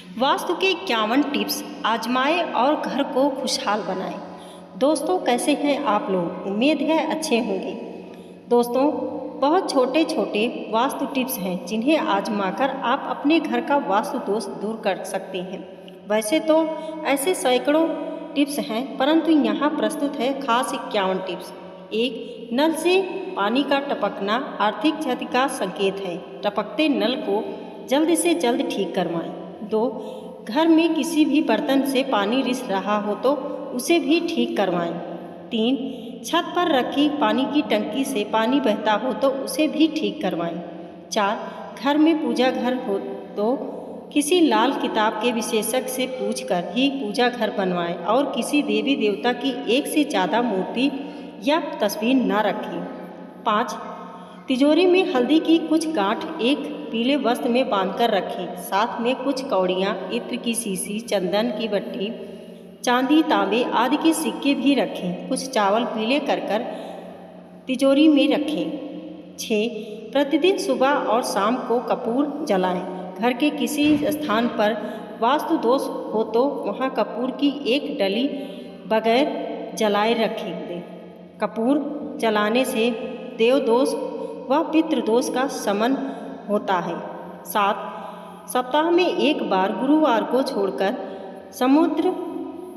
वास्तु के 51 टिप्स आजमाएं और घर को खुशहाल बनाएं। दोस्तों, कैसे हैं आप लोग? उम्मीद है अच्छे होंगे। दोस्तों, बहुत छोटे छोटे वास्तु टिप्स हैं जिन्हें आजमाकर आप अपने घर का वास्तु दोष दूर कर सकते हैं। वैसे तो ऐसे सैकड़ों टिप्स हैं, परंतु यहाँ प्रस्तुत है खास 51 टिप्स। 1. नल से पानी का टपकना आर्थिक क्षति का संकेत है। टपकते नल को जल्द से जल्द ठीक करवाएं। 2. घर में किसी भी बर्तन से पानी रिस रहा हो तो उसे भी ठीक करवाएं। 3. छत पर रखी पानी की टंकी से पानी बहता हो तो उसे भी ठीक करवाएं। 4. घर में पूजा घर हो तो किसी लाल किताब के विशेषज्ञ से पूछकर ही पूजा घर बनवाएं और किसी देवी देवता की एक से ज़्यादा मूर्ति या तस्वीर न रखें। 5. तिजोरी में हल्दी की कुछ गांठ एक पीले वस्त्र में बांधकर रखें। साथ में कुछ कौड़ियाँ, इत्र की शीशी, चंदन की बट्टी, चांदी, तांबे आदि के सिक्के भी रखें। कुछ चावल पीले कर तिजोरी में रखें। 6. प्रतिदिन सुबह और शाम को कपूर जलाएं। घर के किसी स्थान पर वास्तु दोष हो तो वहाँ कपूर की एक डली बगैर जलाए रखें दें। कपूर जलाने से देव दोष व पितृदोष का शमन होता है। 7. सप्ताह में एक बार गुरुवार को छोड़कर समुद्र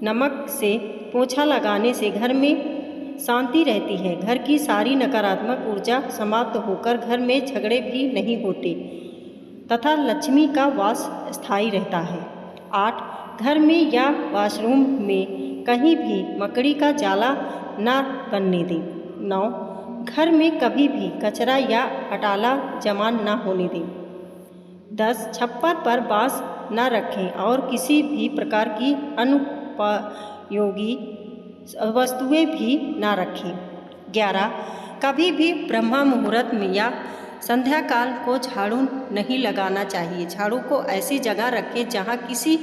नमक से पोछा लगाने से घर में शांति रहती है। घर की सारी नकारात्मक ऊर्जा समाप्त होकर घर में झगड़े भी नहीं होते तथा लक्ष्मी का वास स्थायी रहता है। 8. घर में या वॉशरूम में कहीं भी मकड़ी का जाला न बनने दें। 9. घर में कभी भी कचरा या अटाला जमा न होने दें। 10. छप्पर पर बांस न रखें और किसी भी प्रकार की अनुपयोगी वस्तुएं भी न रखें। 11. कभी भी ब्रह्म मुहूर्त में या संध्या काल को झाड़ू नहीं लगाना चाहिए। झाड़ू को ऐसी जगह रखें जहां किसी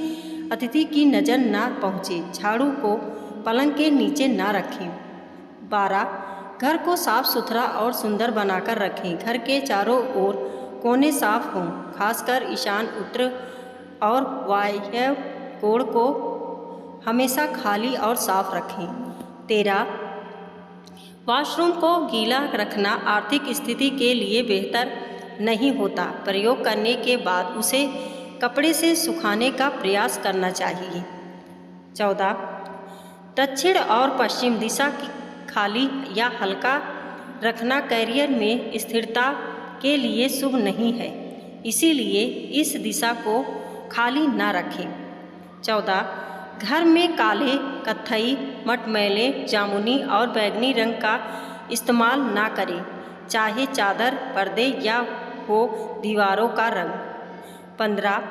अतिथि की नज़र न पहुंचे। झाड़ू को पलंग के नीचे न रखें। 12. घर को साफ सुथरा और सुंदर बनाकर रखें। घर के चारों ओर कोने साफ हों, खासकर ईशान, उत्तर और वायव्य कोण को हमेशा खाली और साफ रखें। 13. वॉशरूम को गीला रखना आर्थिक स्थिति के लिए बेहतर नहीं होता। प्रयोग करने के बाद उसे कपड़े से सुखाने का प्रयास करना चाहिए। 14. दक्षिण और पश्चिम दिशा की खाली या हल्का रखना कैरियर में स्थिरता के लिए शुभ नहीं है, इसीलिए इस दिशा को खाली न रखें। 14. घर में काले, कत्थई, मटमैले, जामुनी और बैंगनी रंग का इस्तेमाल ना करें, चाहे चादर, पर्दे या हो दीवारों का रंग। 15.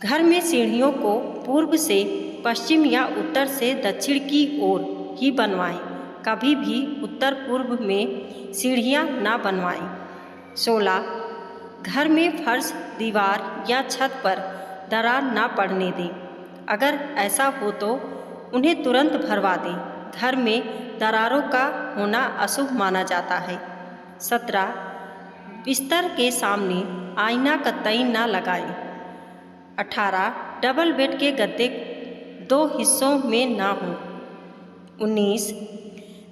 घर में सीढ़ियों को पूर्व से पश्चिम या उत्तर से दक्षिण की ओर ही बनवाएं। कभी भी उत्तर पूर्व में सीढ़ियाँ ना बनवाएं। 16. घर में फर्श, दीवार या छत पर दरार ना पड़ने दें। अगर ऐसा हो तो उन्हें तुरंत भरवा दें। घर में दरारों का होना अशुभ माना जाता है। 17. बिस्तर के सामने आईना कतई ना लगाएं। 18. डबल बेड के गद्दे 2 हिस्सों में ना हों। 19.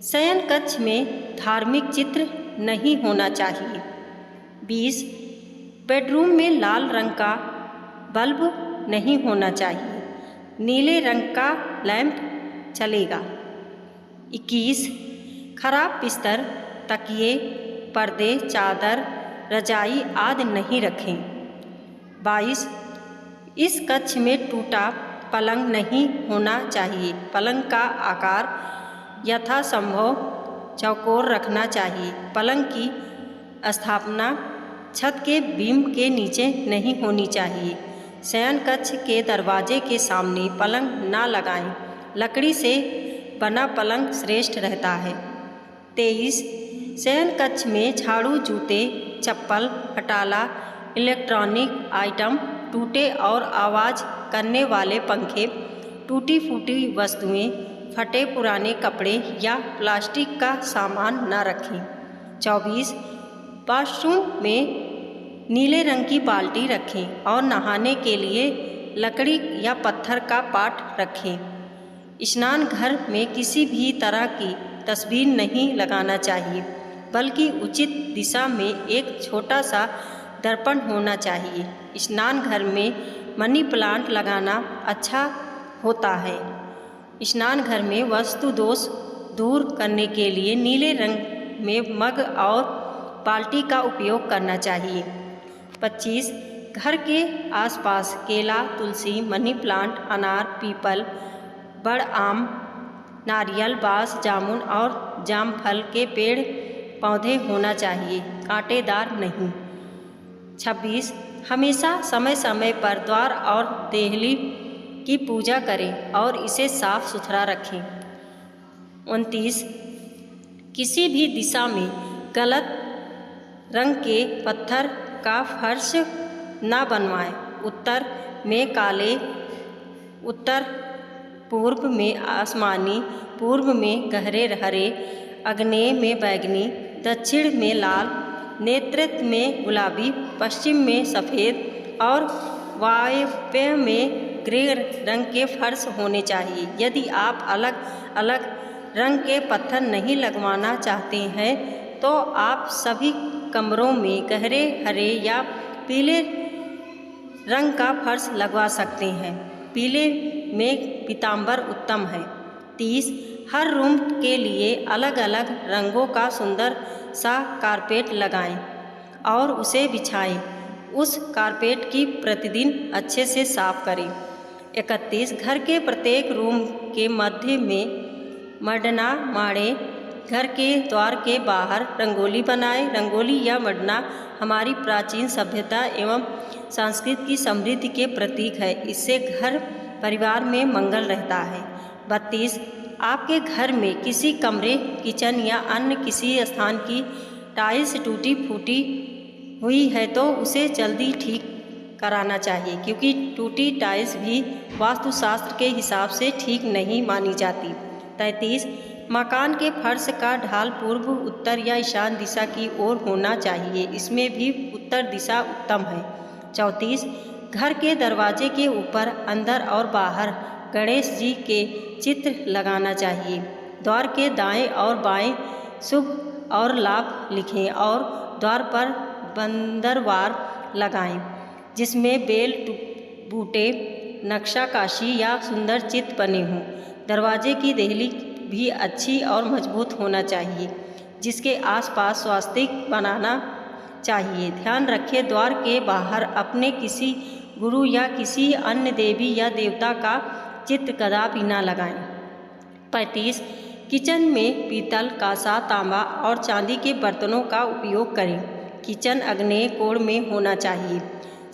शयन कक्ष में धार्मिक चित्र नहीं होना चाहिए। 20. बेडरूम में लाल रंग का बल्ब नहीं होना चाहिए, नीले रंग का लैंप चलेगा। 21. खराब बिस्तर, तकिए, पर्दे, चादर, रजाई आदि नहीं रखें। 22. इस कक्ष में टूटा पलंग नहीं होना चाहिए। पलंग का आकार यथासंभव चौकोर रखना चाहिए। पलंग की स्थापना छत के बीम के नीचे नहीं होनी चाहिए। शयन कक्ष के दरवाजे के सामने पलंग ना लगाएं। लकड़ी से बना पलंग श्रेष्ठ रहता है। 23. शयन कक्ष में झाड़ू, जूते, चप्पल, हटाला, इलेक्ट्रॉनिक आइटम, टूटे और आवाज़ करने वाले पंखे, टूटी फूटी वस्तुएं, फटे पुराने कपड़े या प्लास्टिक का सामान न रखें। 24. वॉशरूम में नीले रंग की बाल्टी रखें और नहाने के लिए लकड़ी या पत्थर का पाट रखें। स्नान घर में किसी भी तरह की तस्वीर नहीं लगाना चाहिए, बल्कि उचित दिशा में एक छोटा सा दर्पण होना चाहिए। स्नान घर में मनी प्लांट लगाना अच्छा होता है। स्नान घर में वास्तु दोष दूर करने के लिए नीले रंग में मग और बाल्टी का उपयोग करना चाहिए। 25. घर के आसपास केला, तुलसी, मनी प्लांट, अनार, पीपल, बड़ आम, नारियल, बांस, जामुन और जामफल के पेड़ पौधे होना चाहिए, कांटेदार नहीं। 26. हमेशा समय समय पर द्वार और देहली की पूजा करें और इसे साफ सुथरा रखें। 29. किसी भी दिशा में गलत रंग के पत्थर का फर्श न बनवाएं। उत्तर में काले, उत्तर पूर्व में आसमानी, पूर्व में गहरे हरे, आग्नेय में बैंगनी, दक्षिण में लाल, नैऋत्य में गुलाबी, पश्चिम में सफ़ेद और वायव्य में ग्रे रंग के फर्श होने चाहिए। यदि आप अलग अलग रंग के पत्थर नहीं लगवाना चाहते हैं तो आप सभी कमरों में गहरे हरे या पीले रंग का फर्श लगवा सकते हैं। पीले में पीतांबर उत्तम है। 30. हर रूम के लिए अलग अलग रंगों का सुंदर सा कारपेट लगाएं और उसे बिछाएं। उस कारपेट की प्रतिदिन अच्छे से साफ करें। 31. घर के प्रत्येक रूम के मध्य में मडना माड़ें। घर के द्वार के बाहर रंगोली बनाएं। रंगोली या मडना हमारी प्राचीन सभ्यता एवं संस्कृति की समृद्धि के प्रतीक है। इससे घर परिवार में मंगल रहता है। 32. आपके घर में किसी कमरे, किचन या अन्य किसी स्थान की टाइल्स टूटी फूटी हुई है तो उसे जल्दी ठीक कराना चाहिए, क्योंकि टूटी टाइल्स भी वास्तुशास्त्र के हिसाब से ठीक नहीं मानी जाती। 33. मकान के फर्श का ढाल पूर्व, उत्तर या ईशान दिशा की ओर होना चाहिए। इसमें भी उत्तर दिशा उत्तम है। 34. घर के दरवाजे के ऊपर, अंदर और बाहर गणेश जी के चित्र लगाना चाहिए। द्वार के दाएं और बाएं शुभ और लाभ लिखें और द्वार पर बंदरवार लगाएं, जिसमें बेल बूटे, नक्शाकाशी या सुंदर चित्र बने हों। दरवाजे की देहली भी अच्छी और मजबूत होना चाहिए, जिसके आसपास स्वास्तिक बनाना चाहिए। ध्यान रखें, द्वार के बाहर अपने किसी गुरु या किसी अन्य देवी या देवता का चित्र कदापि न लगाएं। 35. किचन में पीतल, कांसा, तांबा और चांदी के बर्तनों का उपयोग करें। किचन आग्नेय कोण में होना चाहिए।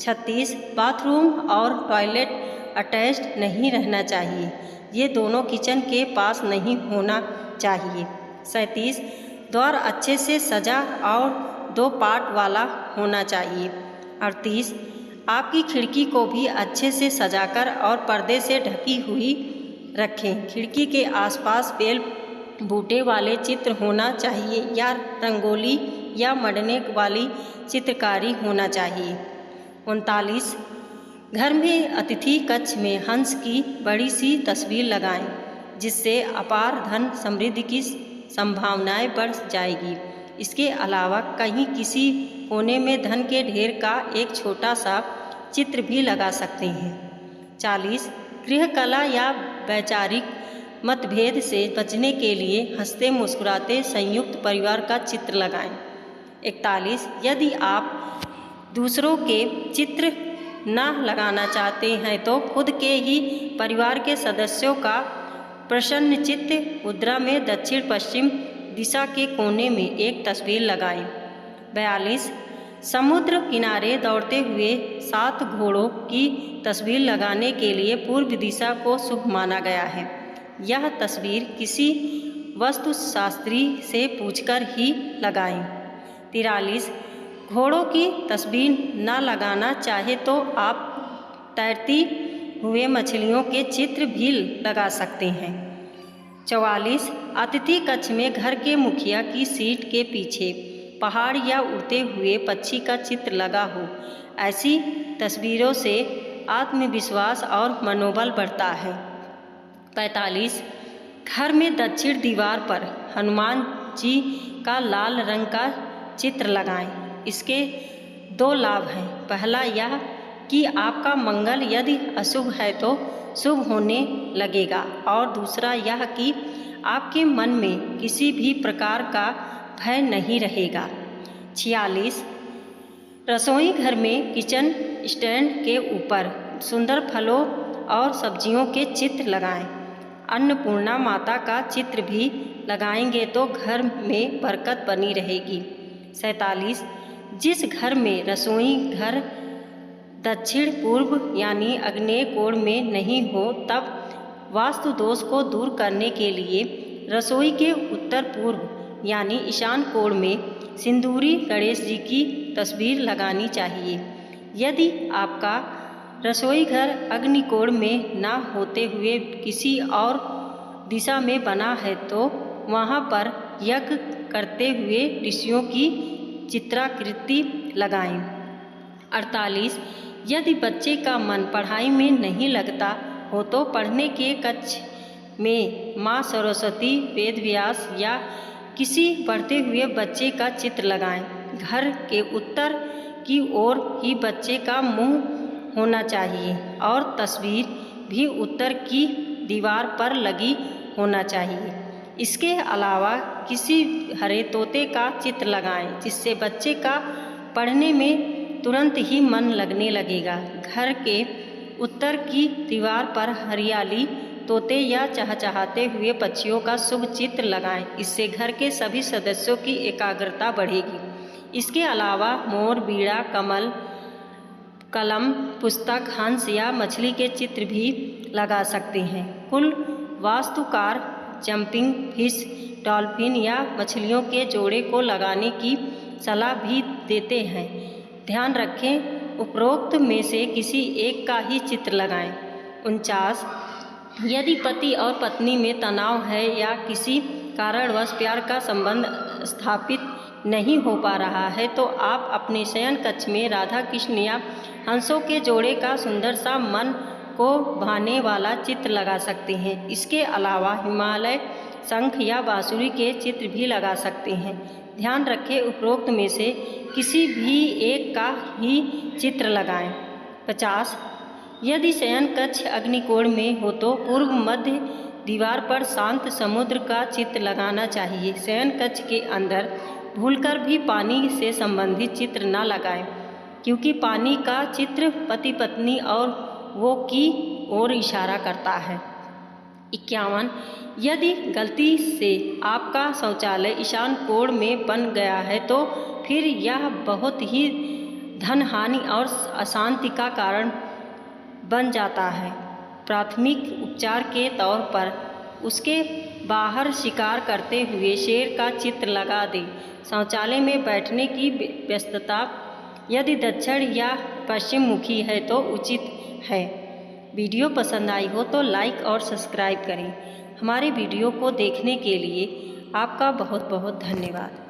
36. बाथरूम और टॉयलेट अटैच्ड नहीं रहना चाहिए। ये दोनों किचन के पास नहीं होना चाहिए। 37. द्वार अच्छे से सजा और 2 पार्ट वाला होना चाहिए। 38. आपकी खिड़की को भी अच्छे से सजाकर और पर्दे से ढकी हुई रखें। खिड़की के आसपास बेल बूटे वाले चित्र होना चाहिए या रंगोली या मडने वाली चित्रकारी होना चाहिए। 39. घर में अतिथि कक्ष में हंस की बड़ी सी तस्वीर लगाएं, जिससे अपार धन समृद्धि की संभावनाएं बढ़ जाएगी। इसके अलावा कहीं किसी कोने में धन के ढेर का एक छोटा सा चित्र भी लगा सकते हैं। 40. गृह कला या वैचारिक मतभेद से बचने के लिए हंसते मुस्कुराते संयुक्त परिवार का चित्र लगाएं। 41. यदि आप दूसरों के चित्र न लगाना चाहते हैं तो खुद के ही परिवार के सदस्यों का प्रसन्नचित्त मुद्रा में दक्षिण पश्चिम दिशा के कोने में एक तस्वीर लगाएं। 42. समुद्र किनारे दौड़ते हुए 7 घोड़ों की तस्वीर लगाने के लिए पूर्व दिशा को शुभ माना गया है। यह तस्वीर किसी वास्तुशास्त्री से पूछकर ही लगाएं। 43. घोड़ों की तस्वीर न लगाना चाहे तो आप तैरती हुए मछलियों के चित्र भी लगा सकते हैं। 44. अतिथि कक्ष में घर के मुखिया की सीट के पीछे पहाड़ या उड़ते हुए पक्षी का चित्र लगा हो। ऐसी तस्वीरों से आत्मविश्वास और मनोबल बढ़ता है। 45 घर में दक्षिण दीवार पर हनुमान जी का लाल रंग का चित्र लगाएं। इसके 2 लाभ हैं। पहला यह कि आपका मंगल यदि अशुभ है तो शुभ होने लगेगा, और दूसरा यह कि आपके मन में किसी भी प्रकार का भय नहीं रहेगा। 46 रसोई घर में किचन स्टैंड के ऊपर सुंदर फलों और सब्जियों के चित्र लगाएं। अन्नपूर्णा माता का चित्र भी लगाएंगे तो घर में बरकत बनी रहेगी। 47 जिस घर में रसोई घर दक्षिण पूर्व यानी आग्नेय कोण में नहीं हो, तब वास्तु दोष को दूर करने के लिए रसोई के उत्तर पूर्व यानी ईशान कोण में सिंदूरी गणेश जी की तस्वीर लगानी चाहिए। यदि आपका रसोई घर अग्निकोण में ना होते हुए किसी और दिशा में बना है तो वहाँ पर यज्ञ करते हुए ऋषियों की चित्राकृति लगाएं। 48 यदि बच्चे का मन पढ़ाई में नहीं लगता हो तो पढ़ने के कक्ष में माँ सरस्वती, वेद व्यास या किसी पढ़ते हुए बच्चे का चित्र लगाएं। घर के उत्तर की ओर ही बच्चे का मुंह होना चाहिए और तस्वीर भी उत्तर की दीवार पर लगी होना चाहिए। इसके अलावा किसी हरे तोते का चित्र लगाएं, जिससे बच्चे का पढ़ने में तुरंत ही मन लगने लगेगा। घर के उत्तर की दीवार पर हरियाली, तोते या चहचहाते हुए पक्षियों का शुभ चित्र लगाएं। इससे घर के सभी सदस्यों की एकाग्रता बढ़ेगी। इसके अलावा मोर, बीड़ा, कमल, कलम, पुस्तक, हंस या मछली के चित्र भी लगा सकते हैं। कुल वास्तुकार जंपिंग फिश, डॉल्फिन या मछलियों के जोड़े को लगाने की सलाह भी देते हैं। ध्यान रखें, उपरोक्त में से किसी एक का ही चित्र लगाएं। 49 यदि पति और पत्नी में तनाव है या किसी कारणवश प्यार का संबंध स्थापित नहीं हो पा रहा है तो आप अपने शयन कक्ष में राधा कृष्ण या हंसों के जोड़े का सुंदर सा मन को भाने वाला चित्र लगा सकते हैं। इसके अलावा हिमालय, शंख या बांसुरी के चित्र भी लगा सकते हैं। ध्यान रखें, उपरोक्त में से किसी भी एक का ही चित्र लगाएं। 50 यदि शयन कक्ष अग्निकोण में हो तो पूर्व मध्य दीवार पर शांत समुद्र का चित्र लगाना चाहिए। शयन कक्ष के अंदर भूलकर भी पानी से संबंधित चित्र न लगाएं, क्योंकि पानी का चित्र पति पत्नी और वो की ओर इशारा करता है। 51 यदि गलती से आपका शौचालय ईशान कोण में बन गया है तो फिर यह बहुत ही धन हानि और अशांति का कारण बन जाता है। प्राथमिक उपचार के तौर पर उसके बाहर शिकार करते हुए शेर का चित्र लगा दें। शौचालय में बैठने की व्यस्तता यदि दक्षिण या पश्चिम मुखी है तो उचित है। वीडियो पसंद आई हो तो लाइक और सब्सक्राइब करें। हमारे वीडियो को देखने के लिए आपका बहुत बहुत धन्यवाद।